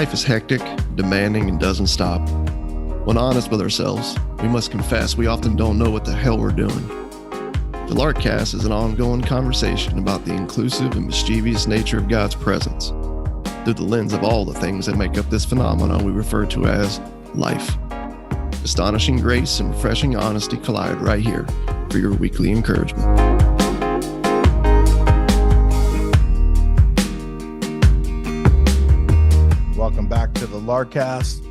Life is hectic, demanding, and doesn't stop. When honest with ourselves, we must confess we often don't know what the hell we're doing. The Larkcast is an ongoing conversation about the inclusive and mischievous nature of God's presence through the lens of all the things that make up this phenomenon we refer to as life. Astonishing grace and refreshing honesty collide right here for your weekly encouragement. Welcome back to the Larkcast.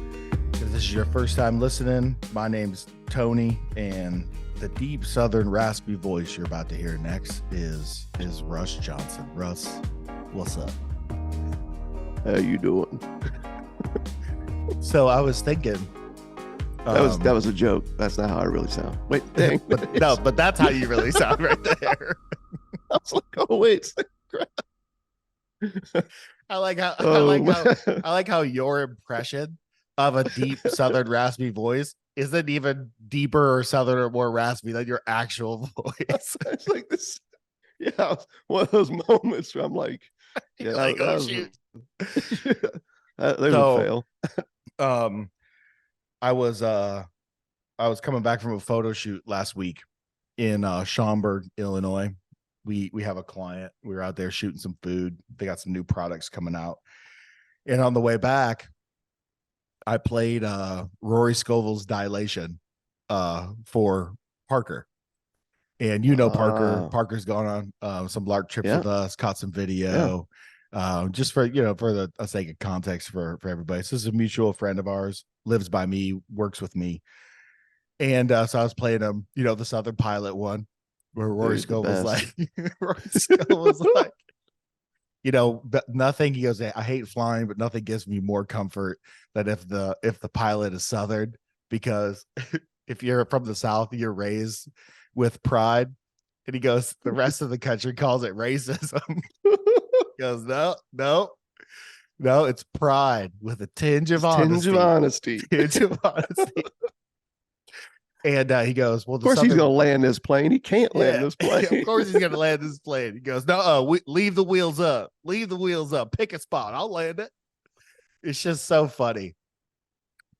If this is your first time listening, my name's Tony, and the deep southern raspy voice you're about to hear next is Russ Johnson. Russ, what's up? How you doing? So I was thinking that was a joke. That's not how I really sound. Wait, dang. but that's how you really sound right there. I was like, oh wait. I like how your impression of a deep southern raspy voice isn't even deeper or southern or more raspy than your actual voice. It's like this. Yeah, one of those moments where I'm like, yeah, like, that oh was, shoot. There's a fail. I was coming back from a photo shoot last week in Schaumburg, Illinois. We have a client. We were out there shooting some food. They got some new products coming out. And on the way back, I played Rory Scovel's Dilation for Parker. And Parker's gone on some lark trips with us, caught some video. Just for the sake of context for everybody. So this is a mutual friend of ours, lives by me, works with me. And so I was playing him, the Southern Pilot one, where Rory Scovel was like, nothing. He goes, I hate flying, but nothing gives me more comfort than if the pilot is Southern, because if you're from the South, you're raised with pride. And he goes, the rest of the country calls it racism. He goes, no, it's pride with a tinge of honesty. And he goes, well, of course he's going to land this plane. He can't land this plane. Of course he's going to land this plane. He goes, no, leave the wheels up. Pick a spot. I'll land it. It's just so funny.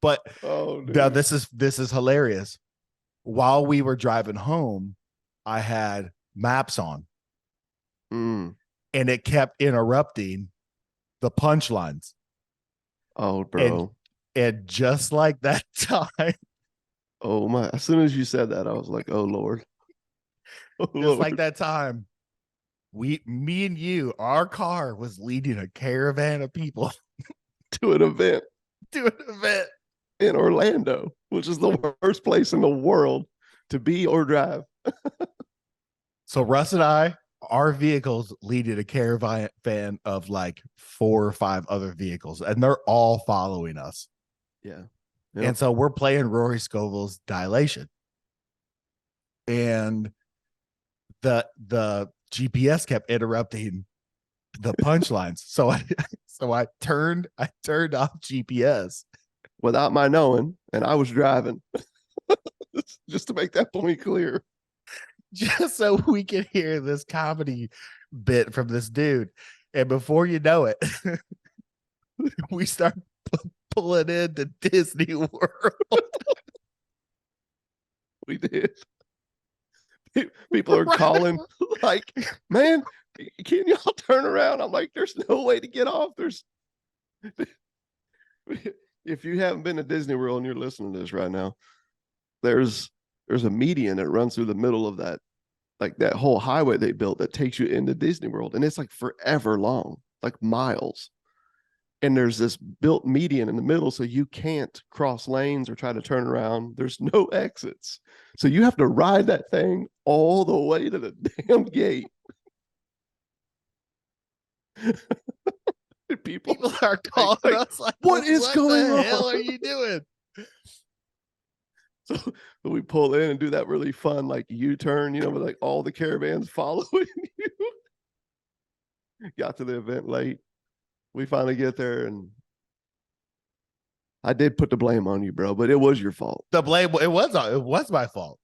But now this is hilarious. While we were driving home, I had maps on. And it kept interrupting the punchlines. Oh, bro. And just like that time. Oh my, as soon as you said that, I was like, oh Lord. Just like that time, me and you, our car was leading a caravan of people to an event in Orlando, which is the worst place in the world to be or drive. So Russ and I, our vehicles leading a caravan of like 4 or 5 other vehicles, and they're all following us. Yeah. Yep. And so we're playing Rory Scovel's Dilation, and the GPS kept interrupting the punchlines. So I turned off GPS without my knowing, and I was driving. Just to make that point clear, just so we could hear this comedy bit from this dude. And before you know it, we start pulling into Disney World. We did. People are calling like, man, can y'all turn around? I'm like, there's no way to get off. If you haven't been to Disney World and you're listening to this right now, there's a median that runs through the middle of that, like that whole highway they built that takes you into Disney World. And it's like forever long, like miles. And there's this built median in the middle, so you can't cross lanes or try to turn around. There's no exits. So you have to ride that thing all the way to the damn gate. People are calling us like, what going on? What the hell are you doing? So we pull in and do that really fun, like U-turn, with like all the caravans following you. Got to the event late. We finally get there, and I did put the blame on you, bro, but it was your fault. It was my fault.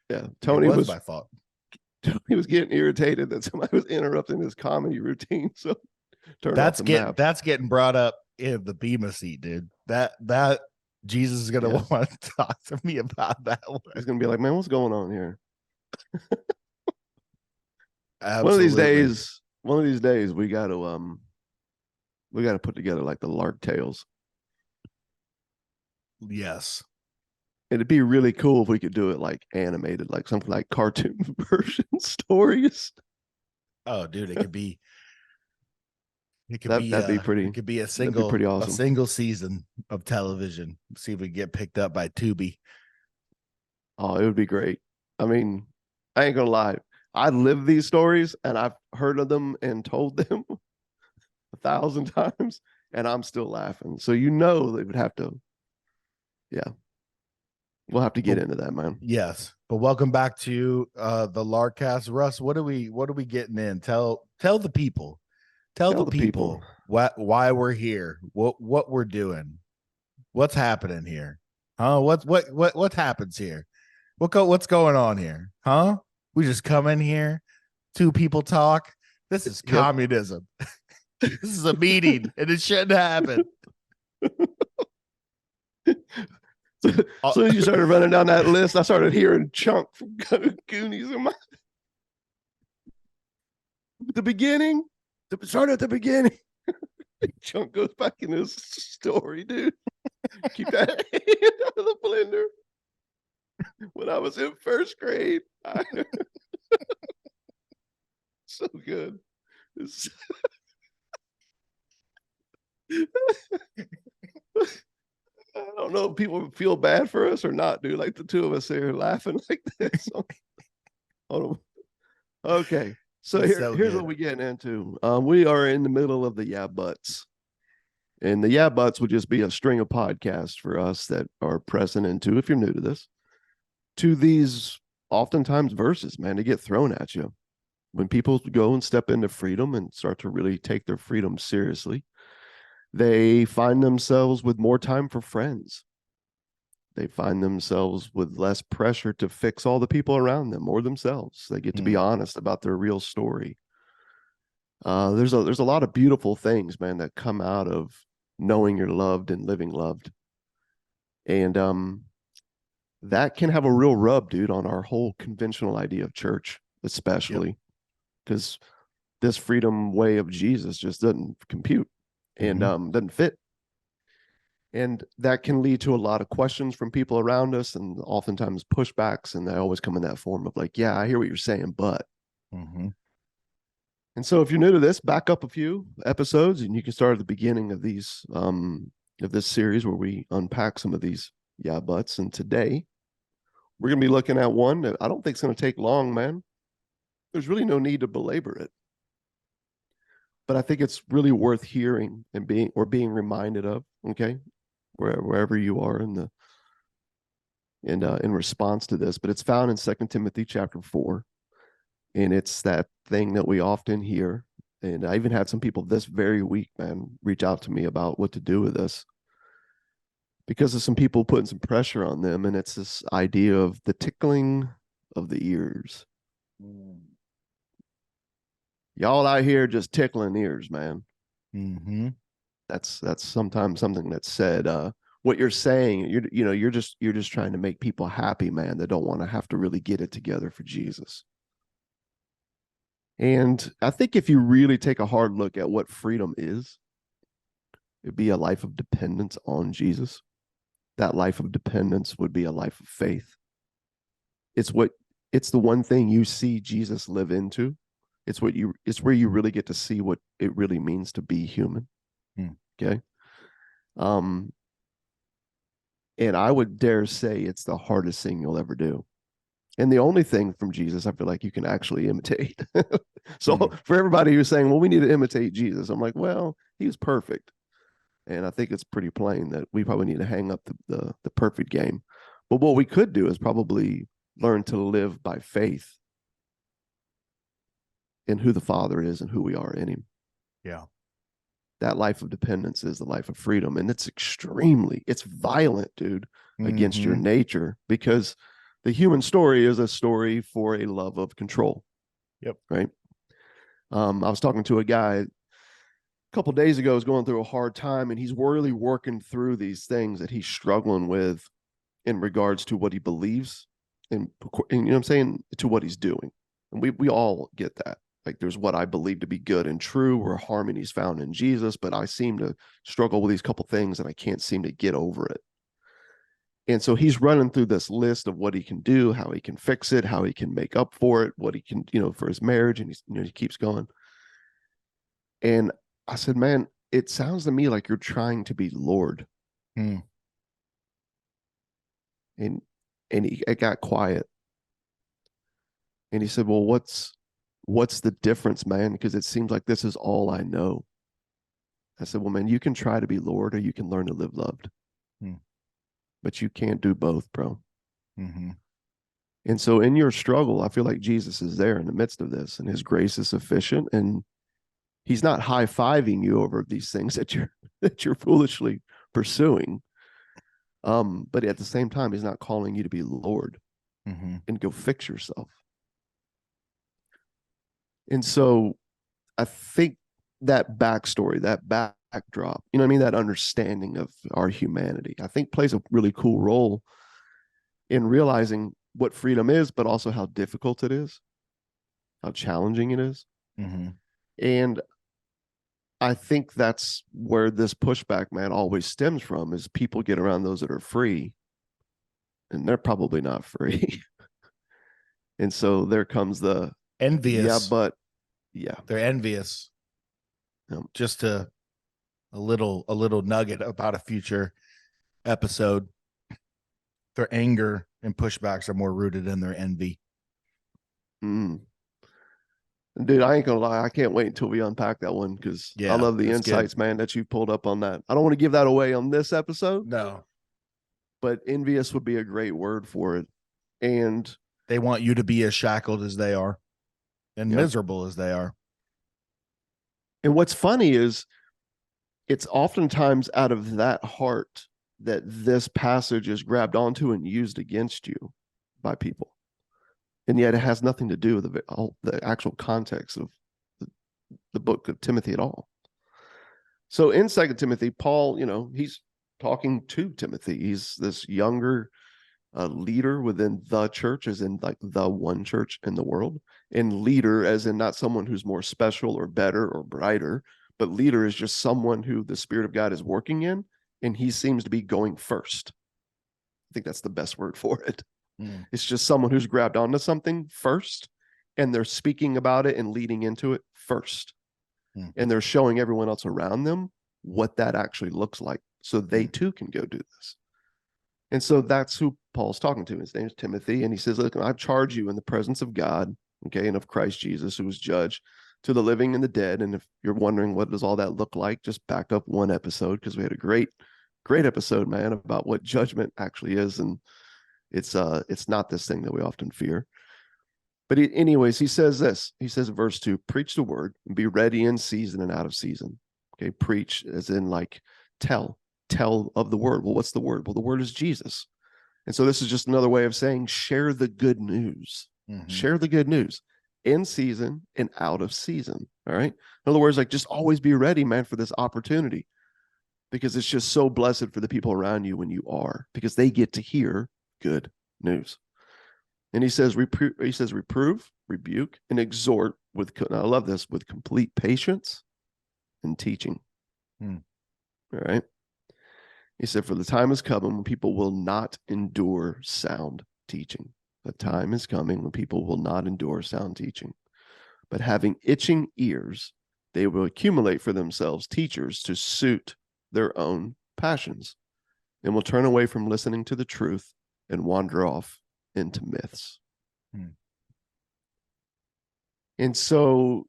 Yeah, Tony was my fault. Tony was getting irritated that somebody was interrupting his comedy routine. So that's getting brought up in the Bema seat, dude. That Jesus is gonna want to talk to me about that one. He's gonna be like, man, what's going on here? Absolutely. One of these days, we gotta put together like the Lark Tales. Yes. It'd be really cool if we could do it like animated, like something like cartoon version stories. Oh, dude, it could be That'd be it could be pretty a awesome. single season of television. See if we get picked up by Tubi. Oh, it would be great. I mean, I ain't gonna lie. I live these stories and I've heard of them and told them 1,000 times, and I'm still laughing. So they would have to, yeah. We'll have to get But into that, man. yes, but welcome back to the Larkcast. Russ, what are we getting in? Tell the people. Tell Tell the the people. people why we're here, what we're doing, what's happening here. Huh? What happens here? What's going on here? Huh? We just come in here, two people talk. This is Yep. communism. This is a meeting and it shouldn't happen. As soon as you started running down that list, I started hearing Chunk from Goonies in my the beginning. Start at the beginning. Chunk goes back in his story, dude. Keep that hand out of the blender. When I was in first grade, so good. I don't know if people feel bad for us or not, dude. Like the two of us here laughing like this. Okay. So here's good. what we getting into. We are in the middle of the yeah buts. And the yeah buts would just be a string of podcasts for us that are pressing into, if you're new to this, to these oftentimes verses, man, to get thrown at you. When people go and step into freedom and start to really take their freedom seriously, they find themselves with more time for friends. They find themselves with less pressure to fix all the people around them or themselves. They get to be honest about their real story. There's a lot of beautiful things, man, that come out of knowing you're loved and living loved, and that can have a real rub, dude, on our whole conventional idea of church, especially because this freedom way of Jesus just doesn't compute and doesn't fit. And that can lead to a lot of questions from people around us and oftentimes pushbacks. And they always come in that form of like, yeah, I hear what you're saying, but. And so if you're new to this, back up a few episodes and you can start at the beginning of these of this series where we unpack some of these yeah buts. And today we're gonna be looking at one that I don't think is gonna take long, man. There's really no need to belabor it. But I think it's really worth hearing and being reminded of, okay, wherever you are in response to this. But it's found in 2 Timothy chapter 4. And it's that thing that we often hear. And I even had some people this very week, man, reach out to me about what to do with this because of some people putting some pressure on them. And it's this idea of the tickling of the ears. Y'all out here just tickling ears, man. That's sometimes something that's said. What you're saying, you're just trying to make people happy, man, that don't want to have to really get it together for Jesus. And I think if you really take a hard look at what freedom is, it'd be a life of dependence on Jesus. That life of dependence would be a life of faith. It's the one thing you see Jesus live into. It's where you really get to see what it really means to be human. Okay. And I would dare say it's the hardest thing you'll ever do. And the only thing from Jesus I feel like you can actually imitate. So for everybody who's saying, well, we need to imitate Jesus, I'm like, well, he was perfect. And I think it's pretty plain that we probably need to hang up the perfect game. But what we could do is probably learn to live by faith in who the Father is and who we are in him. Yeah. That life of dependence is the life of freedom. And it's violent, dude, against your nature, because the human story is a story for a love of control. Yep. Right. I was talking to a guy a couple of days ago, I was going through a hard time, and he's really working through these things that he's struggling with in regards to what he believes and you know what I'm saying, to what he's doing. And we all get that. Like there's what I believe to be good and true, where harmony is found in Jesus, but I seem to struggle with these couple things and I can't seem to get over it. And so he's running through this list of what he can do, how he can fix it, how he can make up for it, what he can, for his marriage. And he keeps going. And I said, man, it sounds to me like you're trying to be Lord. Hmm. And it got quiet. And he said, well, what's the difference, man? Because it seems like this is all I know. I said, well, man, you can try to be Lord or you can learn to live loved. Hmm. But you can't do both, bro. Mm-hmm. And so in your struggle, I feel like Jesus is there in the midst of this, and his grace is sufficient. And he's not high-fiving you over these things that you're foolishly pursuing. But at the same time, he's not calling you to be Lord and go fix yourself. And so I think that backstory, that backdrop, you know what I mean? That understanding of our humanity, I think plays a really cool role in realizing what freedom is, but also how difficult it is, how challenging it is. Mm-hmm. And I think that's where this pushback, man, always stems from, is people get around those that are free, and they're probably not free. And so there comes the Envious. Yeah. They're envious. Just a little nugget about a future episode. Their anger and pushbacks are more rooted in their envy. Mm. Dude, I ain't gonna lie. I can't wait until we unpack that one, because I Yeah, love the insights, man, that you pulled up on that. I don't want to give that away on this episode. No. But envious would be a great word for it. And they want you to be as shackled as they are and miserable as they are. And what's funny is it's oftentimes out of that heart that this passage is grabbed onto and used against you by people. And yet it has nothing to do with the actual context of the book of Timothy at all. So in 2 Timothy, Paul, he's talking to Timothy. He's this younger leader within the church, as in like the one church in the world, and leader as in not someone who's more special or better or brighter, but leader is just someone who the Spirit of God is working in, and he seems to be going first. I think that's the best word for it. It's just someone who's grabbed onto something first, and they're speaking about it and leading into it first. And they're showing everyone else around them what that actually looks like, so they too can go do this. And so that's who Paul's talking to. His name is Timothy. And he says, look, I charge you in the presence of God, okay, and of Christ Jesus, who is judge to the living and the dead. And if you're wondering what does all that look like, just back up one episode, because we had a great episode, man, about what judgment actually is. And it's not this thing that we often fear. But anyways, he says this. He says in verse 2, preach the word and be ready in season and out of season. Okay, preach as in like tell of the word. Well, what's the word? Well, the word is Jesus. And so this is just another way of saying share the good news. Share the good news in season and out of season. All right. In other words, like just always be ready, man, for this opportunity, because it's just so blessed for the people around you when you are, because they get to hear good news. And he says, reprove, rebuke, and exhort with, I love this, with complete patience and teaching. All right. He said, for the time is coming when people will not endure sound teaching. The time is coming when people will not endure sound teaching. But having itching ears, they will accumulate for themselves teachers to suit their own passions, and will turn away from listening to the truth and wander off into myths. And so,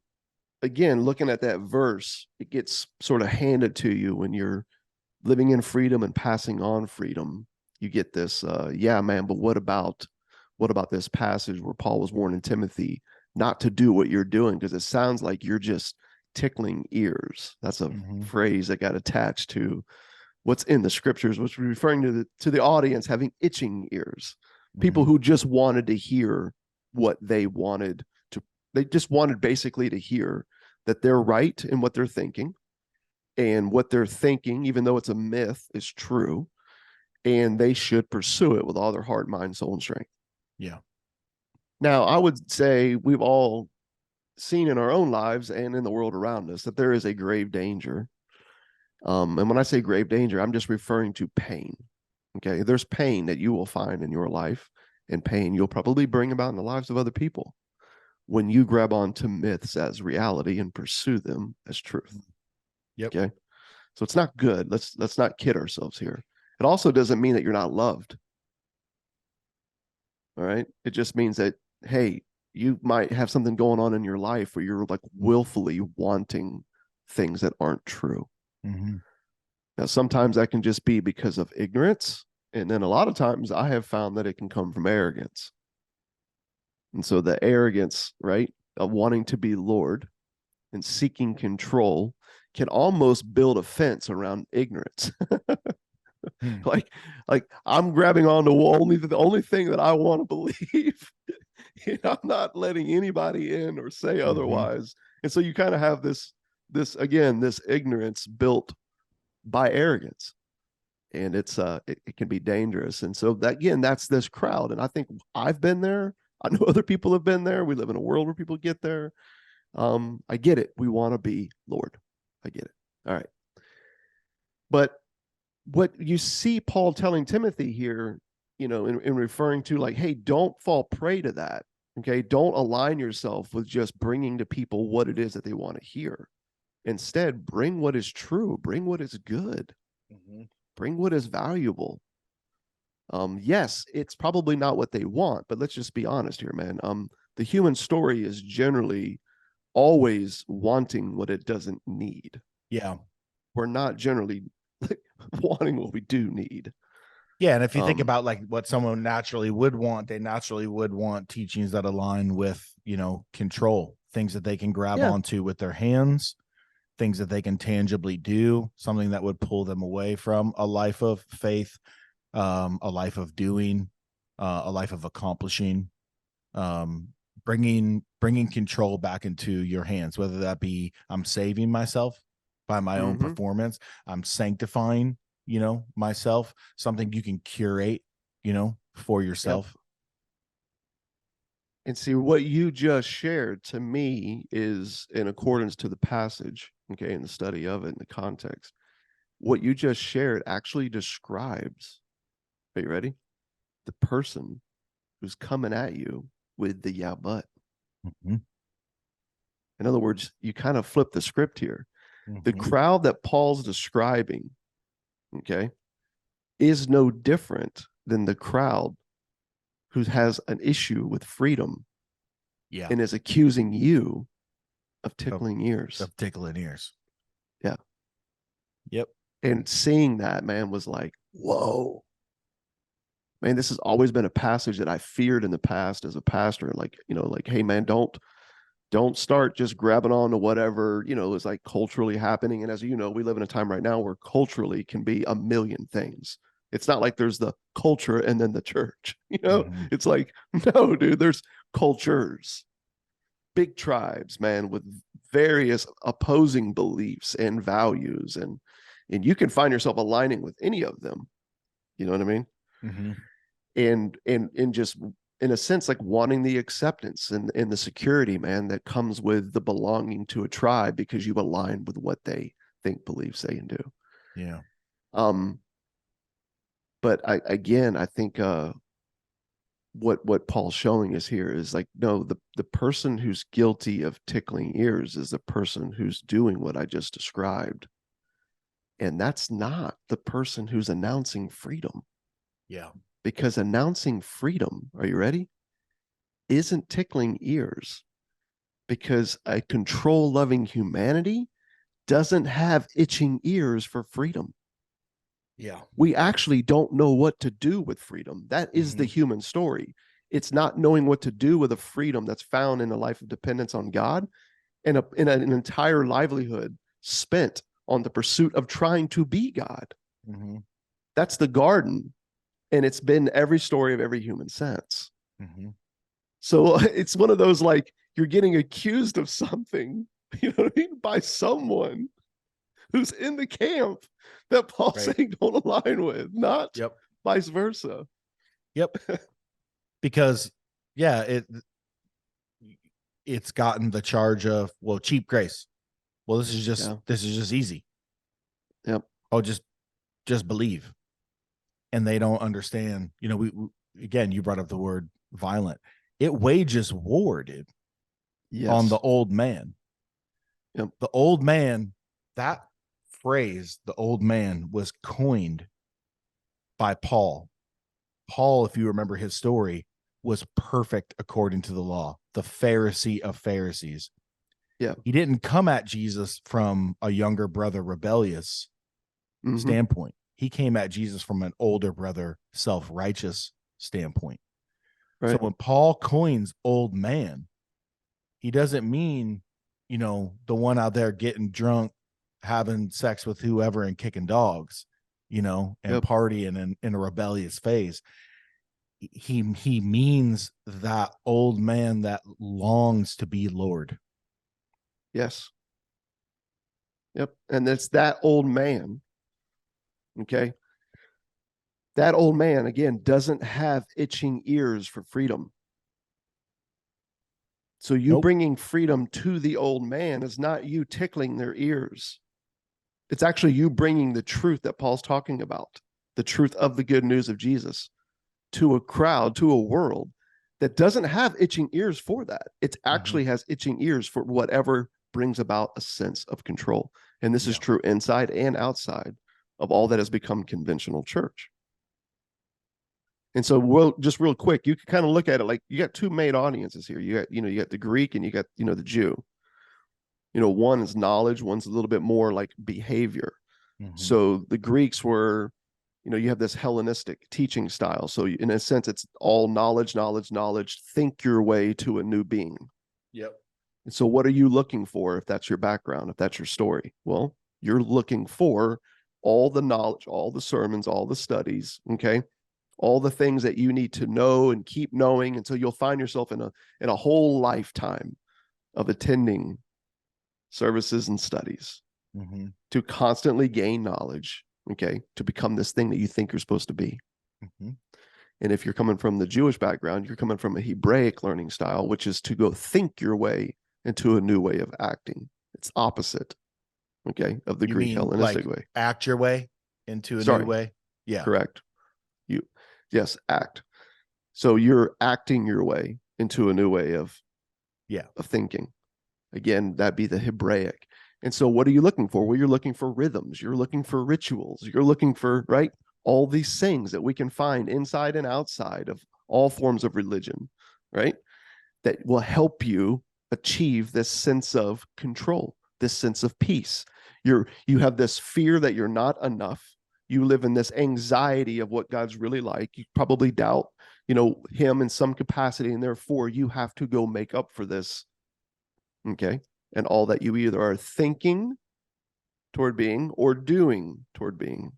again, looking at that verse, it gets sort of handed to you when you're living in freedom and passing on freedom. You get this, yeah, man, but what about this passage where Paul was warning Timothy not to do what you're doing? Because it sounds like you're just tickling ears. That's a phrase that got attached to what's in the scriptures, which was referring to the audience having itching ears. People who just wanted to hear what they wanted to. They just wanted basically to hear that they're right in what they're thinking, and what they're thinking, even though it's a myth, is true, and they should pursue it with all their heart, mind, soul, and strength. Yeah. Now, I would say we've all seen in our own lives and in the world around us that there is a grave danger. And when I say grave danger, I'm just referring to pain. Okay. There's pain that you will find in your life, and pain you'll probably bring about in the lives of other people when you grab onto myths as reality and pursue them as truth. Yep. Okay. So it's not good. Let's not kid ourselves here. It also doesn't mean that you're not loved. All right. It just means that, hey, you might have something going on in your life where you're like willfully wanting things that aren't true. Mm-hmm. Now, sometimes that can just be because of ignorance. And then a lot of times I have found that it can come from arrogance. And so the arrogance, right, of wanting to be Lord and seeking control can almost build a fence around ignorance. Hmm. like like I'm grabbing on to only the only thing that I want to believe. I'm not letting anybody in or say Mm-hmm. otherwise. And so you kind of have this again, this ignorance built by arrogance. And it can be dangerous. And so that again, that's this crowd. And I think I've been there. I know other people have been there. We live in a world where people get there. I get it. We want to be Lord. I get it. All right. But what you see Paul telling Timothy here, in referring to like, hey, don't fall prey to that. Okay. Don't align yourself with just bringing to people what it is that they want to hear. Instead, bring what is true, bring what is good, Mm-hmm. bring what is valuable. Yes, it's probably not what they want, but let's just be honest here, man. The human story is generally always wanting what it doesn't need. Yeah. We're not generally wanting what we do need. Yeah. And if you think Um, about like what someone naturally would want, they naturally would want teachings that align with, control, things that they can grab yeah. onto with their hands, things that they can tangibly do, something that would pull them away from a life of faith, a life of doing, a life of accomplishing, um, bringing control back into your hands, whether that be I'm saving myself by my own Mm-hmm. performance, I'm sanctifying, myself, something you can curate, for Yep. yourself. And see, what you just shared to me is in accordance to the passage, okay, in the study of it, in the context. What you just shared actually describes, are you ready? The person who's coming at you with the yeah, but. Mm-hmm. In other words, you kind of flip the script here. The Mm-hmm. crowd that Paul's describing, okay, is no different than the crowd who has an issue with freedom Yeah. and is accusing you of Of, tickling ears. of tickling ears. Yeah. Yep. And seeing that, man, was like, whoa. Man, this has always been a passage that I feared in the past as a pastor. Like, like, hey, man, don't start just grabbing on to whatever, is like culturally happening. And as you know, we live in a time right now where culturally can be a million things. It's not like there's the culture and then the church, Mm-hmm. it's like, no, dude, there's cultures, big tribes, man, with various opposing beliefs and values. And you can find yourself aligning with any of them. You know what I mean? Mm-hmm. And just in a sense like wanting the acceptance and the security, man, that comes with the belonging to a tribe because you align with what they think, believe, say, and do. Yeah. um but I think what Paul's showing us here is like, no, the person who's guilty of tickling ears is the person who's doing what I just described, and that's not the person who's announcing freedom. Yeah. Because announcing freedom, are you ready, isn't tickling ears, because a control loving humanity doesn't have itching ears for freedom. Yeah. We actually don't know what to do with freedom. That is the Mm-hmm. human story. It's not knowing what to do with a freedom that's found in a life of dependence on God, and an entire livelihood spent on the pursuit of trying to be God. Mm-hmm. That's the garden, and it's been every story of every human since. Mm-hmm. So it's one of those like you're getting accused of something, you know what I mean, by someone who's in the camp that Paul's Right. saying don't align with, not Yep. vice versa. Yep. Because yeah, it's gotten the charge of, well, cheap grace. Well, Yeah. this is just easy. Yep. Oh, just believe. And they don't understand. You know, we again, you brought up the word violent. It wages war, dude, on the Yes. old man. Yep. The old man, that phrase, the old man, was coined by Paul. Paul, if you remember his story, was perfect according to the law, the Pharisee of Pharisees. Yeah. He didn't come at Jesus from a younger brother rebellious Mm-hmm. standpoint. He came at Jesus from an older brother self-righteous standpoint. So Right. when Paul coins old man, he doesn't mean, you know, the one out there getting drunk, having sex with whoever and kicking dogs, you know, and Yep. partying in a rebellious phase. He means that old man that longs to be Lord. Yes. Yep. And it's that old man. Okay. That old man, again, doesn't have itching ears for freedom. So you Nope. bringing freedom to the old man is not you tickling their ears. It's actually you bringing the truth that Paul's talking about, the truth of the good news of Jesus to a crowd, to a world that doesn't have itching ears for that. It actually has itching ears for whatever brings about a sense of control. And this is Yeah. true inside and outside of all that has become conventional church. And so we'll just real quick, you can kind of look at it like you got two main audiences here. You got the Greek and you got, the Jew. One is knowledge, one's a little bit more like behavior. Mm-hmm. So the Greeks were, you have this Hellenistic teaching style. So in a sense, it's all knowledge, knowledge, knowledge. Think your way to a new being. Yep. And so what are you looking for if that's your background, if that's your story? Well, you're looking for all the knowledge, all the sermons, all the studies, okay? All the things that you need to know and keep knowing until you'll find yourself in a whole lifetime of attending services and studies to constantly gain knowledge, okay, to become this thing that you think you're supposed to be. And if you're coming from the Jewish background, you're coming from a Hebraic learning style, which is to go think your way into a new way of acting. It's opposite, okay, of the You Greek mean Hellenistic like way. act your way into a new Sorry, way? Yeah. correct. Yes, act. So you're acting your way into a new way of thinking. Again, that'd be the Hebraic. And so what are you looking for? Well, you're looking for rhythms, you're looking for rituals, you're looking for, right? All these things that we can find inside and outside of all forms of religion, right? That will help you achieve this sense of control, this sense of peace. You have this fear that you're not enough. You live in this anxiety of what God's really like. You probably doubt, him in some capacity, and therefore you have to go make up for this. Okay. And all that you either are thinking toward being or doing toward being.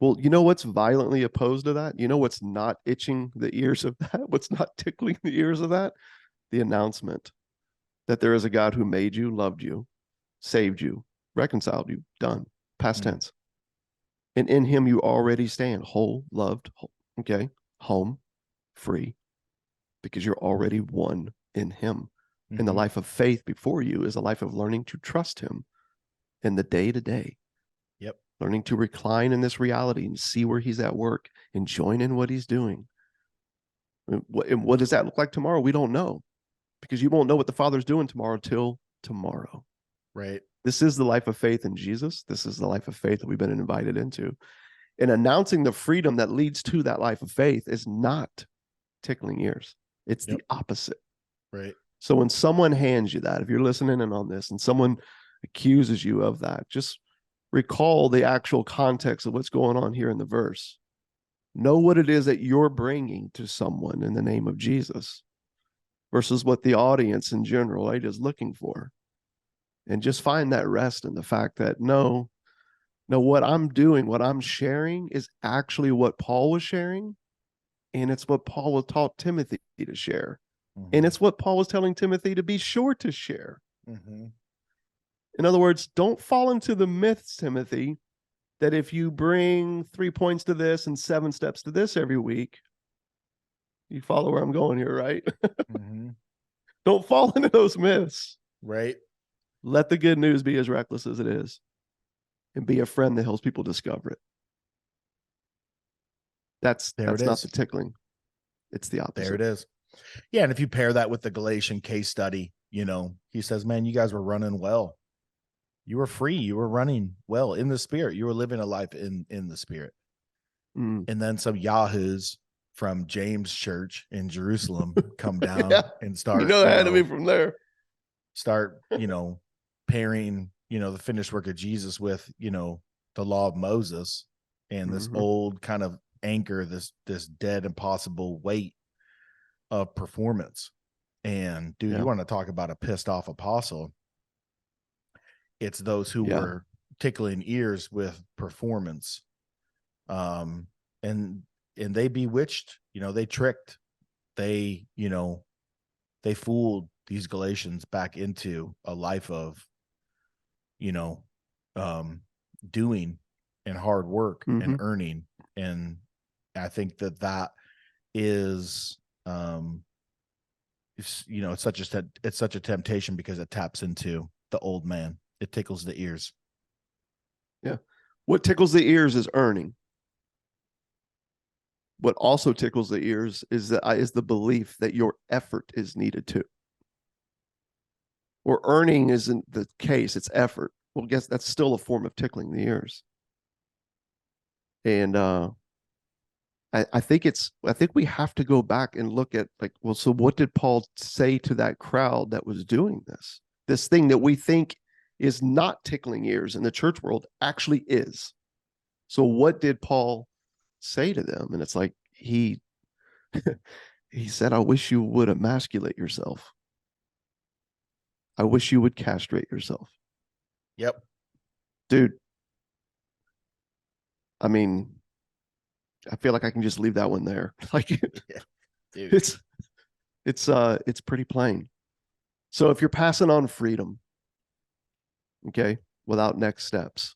Well, you know what's violently opposed to that? You know what's not itching the ears of that? What's not tickling the ears of that? The announcement that there is a God who made you, loved you, saved you, reconciled you, done, past tense. And in him you already stand whole, loved, whole, okay, home, free, because you're already one in him. And the life of faith before you is a life of learning to trust him in the day to day. Yep. Learning to recline in this reality and see where he's at work and join in what he's doing. And what does that look like tomorrow? We don't know, because you won't know what the Father's doing tomorrow till tomorrow. Right. This is the life of faith in Jesus. This is the life of faith that we've been invited into. And announcing the freedom that leads to that life of faith is not tickling ears. It's the opposite. Right. So when someone hands you that, if you're listening in on this and someone accuses you of that, just recall the actual context of what's going on here in the verse. Know what it is that you're bringing to someone in the name of Jesus versus what the audience in general is looking for. And just find that rest in the fact that no, what I'm doing, what I'm sharing is actually what Paul was sharing. And it's what Paul was taught Timothy to share. And it's what Paul was telling Timothy to be sure to share. In other words, don't fall into the myths, Timothy, that if you bring 3 points to this and 7 steps to this every week, you follow where I'm going here, right? Mm-hmm. Don't fall into those myths. Right. Let the good news be as reckless as it is, and be a friend that helps people discover it. That's not the tickling. It's the opposite. There it is. Yeah. And if you pair that with the Galatian case study, you know, he says, man, you guys were running well. You were free. You were running well in the spirit. You were living a life in the spirit. Mm. And then some yahoos from James Church in Jerusalem come down and start, it had to be from there. Start, pairing, the finished work of Jesus with, the law of Moses and this old kind of anchor, this dead, impossible weight of performance. And dude, you want to talk about a pissed off apostle? It's those who were tickling ears with performance. And they bewitched, they tricked, they fooled these Galatians back into a life of, doing and hard work and earning. And I think that is, it's such a temptation because it taps into the old man. It tickles the ears. Yeah. What tickles the ears is earning. What also tickles the ears is the belief that your effort is needed too. Or earning isn't the case, it's effort. Well, guess that's still a form of tickling the ears. And I think we have to go back and look at so what did Paul say to that crowd that was doing this thing that we think is not tickling ears in the church world actually is. So what did Paul say to them? And it's like he said, I wish you would emasculate yourself. I wish you would castrate yourself. Yep. Dude. I mean, I feel like I can just leave that one there. Dude. It's pretty plain. So if you're passing on freedom, okay, without next steps,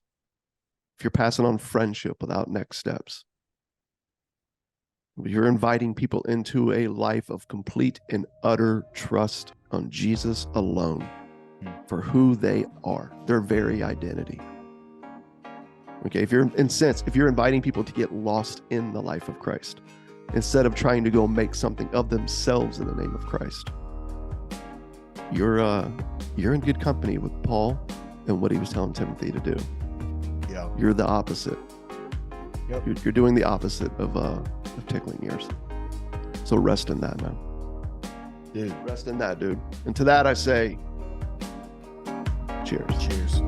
if you're passing on friendship without next steps, you're inviting people into a life of complete and utter trust on Jesus alone for who they are, their very identity. Okay, if you're inviting people to get lost in the life of Christ, instead of trying to go make something of themselves in the name of Christ, you're in good company with Paul and what he was telling Timothy to do. Yeah, you're the opposite. Yep. You're doing the opposite of tickling ears. So rest in that, man. Dude, rest in that, dude. And to that I say, cheers. Cheers.